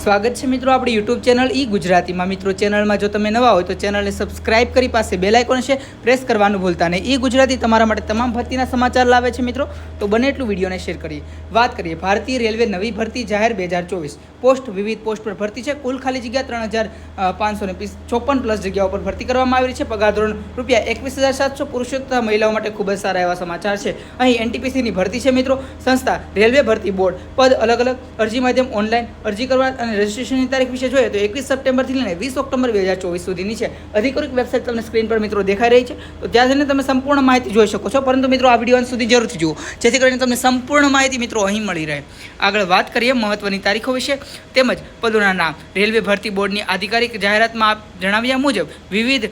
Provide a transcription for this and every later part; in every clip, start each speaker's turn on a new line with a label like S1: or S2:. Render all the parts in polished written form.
S1: સ્વાગત છે મિત્રો આપણી યુટ્યુબ ચેનલ ઈ ગુજરાતીમાં। મિત્રો ચેનલમાં જો તમે નવા હોય તો ચેનલને સબસ્ક્રાઇબ કરી પાસે બેલ આઇકોન છે પ્રેસ કરવાનું ભૂલતા નહીં। ઈ ગુજરાતી તમારા માટે તમામ ભરતીના સમાચાર લાવે છે મિત્રો, તો બને એટલું વિડીયોને શેર કરીએ। વાત કરીએ ભારતીય રેલવે નવી ભરતી જાહેર 2024 પોસ્ટ વિવિધ પોસ્ટ પર ભરતી છે। કુલ ખાલી જગ્યા 3554 પ્લસ જગ્યાઓ પર ભરતી કરવામાં આવી રહી છે। પગાર ધોરણ ₹21,700 પુરુષો તથા મહિલાઓ માટે ખૂબ જ સારા એવા સમાચાર છે। અહીં એનટીપીસીની ભરતી છે મિત્રો। સંસ્થા રેલવે ભરતી બોર્ડ, પદ અલગ અલગ, અરજી માધ્યમ ઓનલાઈન, અરજી કરવા અને રજિસ્ટ્રેશનની તારીખ વિશે જોઈએ તો 21 સપ્ટેમ્બરથી લઈને 20 ઓક્ટોબર 2024 સુધીની છે। અધિકૃત વેબસાઇટ તમને સ્ક્રીન પર મિત્રો દેખાઈ રહી છે, તો ત્યાં જઈને તમે સંપૂર્ણ માહિતી જોઈ શકો છો। પરંતુ મિત્રો આ વિડીયો અંત સુધી જરૂરથી જુઓ, જેથી કરીને તમને સંપૂર્ણ માહિતી મિત્રો અહીં મળી રહે। આગળ વાત કરીએ મહત્વની તારીખો વિશે તેમજ પદોના નામ। રેલવે ભરતી બોર્ડની આધિકારિક જાહેરાતમાં જણાવ્યા મુજબ વિવિધ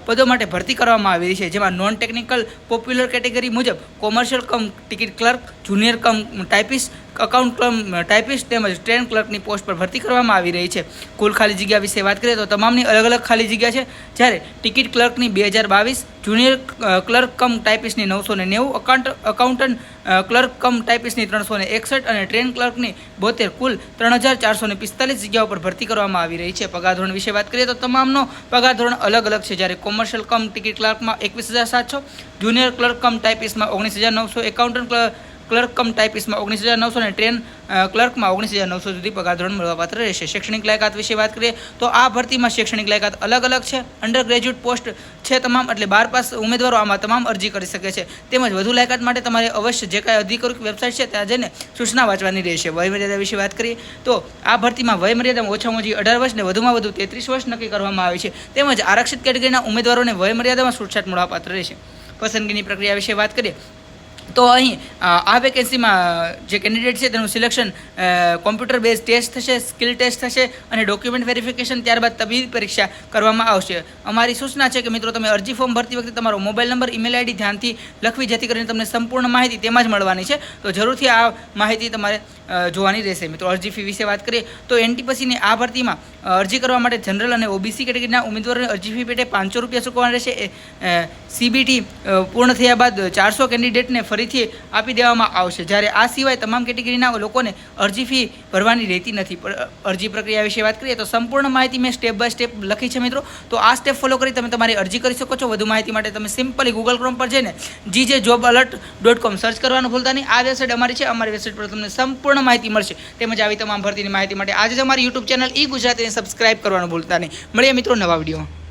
S1: પદો માટે ભરતી કરવામાં આવી રહી છે, જેમાં નોન ટેકનિકલ પોપ્યુલર કેટેગરી મુજબ commercial cum ticket clerk, junior cum typist, account cum typist તેમજ ટ્રેન ક્લર્કની પોસ્ટ પર ભરતી કરવામાં આવી રહી છે। કુલ ખાલી જગ્યા વિશે વાત કરીએ તો તમામની અલગ અલગ ખાલી જગ્યા છે, જ્યારે ટિકિટ ક્લર્કની 2022, જુનિયર ક્લર્ક કમ ટાઈપિસ્ટની 990, અકાઉન્ટન્ટ ક્લર્ક કમ ટાઈપિસ્ટની 361 અને ટ્રેન ક્લર્કની 72, કુલ 3445 જગ્યાઓ પર ભરતી કરવામાં આવી રહી છે। પગાર ધોરણ વિશે વાત કરીએ તો તમામનો પગાર ધોરણ અલગ અલગ છે, જ્યારે commercial cum ticket ક્લર્કમાં 21,700, junior clerk કમ ટાઈપિસ્ટમાં 19,900, એકાઉન્ટન્ટ ક્લર્ક કમ ટાઈપિસ્ટમાં 19,900 અને ટ્રેન ક્લર્કમાં 19,900 સુધી પગાર ધોરણ મળવાપાત્ર રહેશે। શૈક્ષણિક લાયકાત વિશે વાત કરીએ તો આ ભરતીમાં શૈક્ષણિક લાયકાત અલગ અલગ છે। અંડર ગ્રેજ્યુએટ પોસ્ટ છે તમામ, એટલે 12 પાસ ઉમેદવારો આમાં તમામ અરજી કરી શકે છે। તેમજ વધુ લાયકાત માટે તમારે અવશ્ય જે કાંઈ અધિકૃત વેબસાઇટ છે ત્યાં જઈને સૂચના વાંચવાની રહેશે। વયમર્યાદા વિશે વાત કરીએ તો આ ભરતીમાં વયમર્યાદામાં ઓછામાં ઓછી 18 વર્ષ ને વધુમાં વધુ 33 વર્ષ નક્કી કરવામાં આવી છે। તેમજ આરક્ષિત કેટેગરીના ઉમેદવારોને વયમર્યાદામાં છૂટછાટ મળવાપાત્ર રહેશે। પસંદગીની પ્રક્રિયા વિશે વાત કરીએ તો અહીં આ વેકેન્સીમાં જે કેન્ડિડેટ છે તેનું સિલેક્શન કોમ્પ્યુટર બેઝ ટેસ્ટ થશે, સ્કિલ ટેસ્ટ થશે અને ડોક્યુમેન્ટ વેરિફિકેશન, ત્યારબાદ તબીબી પરીક્ષા કરવામાં આવશે। અમારી સૂચના છે કે મિત્રો તમે અરજી ફોર્મ ભરતી વખતે તમારો મોબાઈલ નંબર, ઈમેલ આઈડી ધ્યાનથી લખવી, જેથી કરીને તમને સંપૂર્ણ માહિતી તેમાં જ મળવાની છે, તો જરૂરથી આ માહિતી તમારે જોવાની રહેશે। મિત્રો અરજી ફી વિશે વાત કરીએ તો એનટીપીસીની આ ભરતીમાં અરજી કરવા માટે જનરલ અને ઓબીસી કેટેગરીના ઉમેદવારોને અરજી ફી પેટે ₹500 ચૂકવવાના રહેશે। સીબીટી પૂર્ણ થયા બાદ 400 કેન્ડિડેટને ફરીથી આપી દેવામાં આવશે, જ્યારે આ સિવાય તમામ કેટેગરીના લોકોને અરજી ફી ભરવાની રહેતી નથી। અરજી પ્રક્રિયા વિશે વાત કરીએ તો સંપૂર્ણ માહિતી મેં સ્ટેપ બાય સ્ટેપ લખી છે મિત્રો, તો આ સ્ટેપ ફોલો કરી તમે તમારી અરજી કરી શકો છો। વધુ માહિતી માટે તમે સિમ્પલી ગૂગલ ક્રોમ પર જઈને gjobalert.com સર્ચ કરવાનું ભૂલતા નહીં। આ વેબસાઇટ અમારી છે, અમારી વેબસાઇટ પર તમને સંપૂર્ણ માહિતી મળશે। તેમજ આવી તમામ ભરતીની માહિતી માટે આજે જ અમારી યુટ્યુબ ચેનલ ઈ ગુજરાતીને સબસ્ક્રાઇબ કરવાનું ભૂલતા નહીં। મળીએ મિત્રો નવા વિડીયોમાં।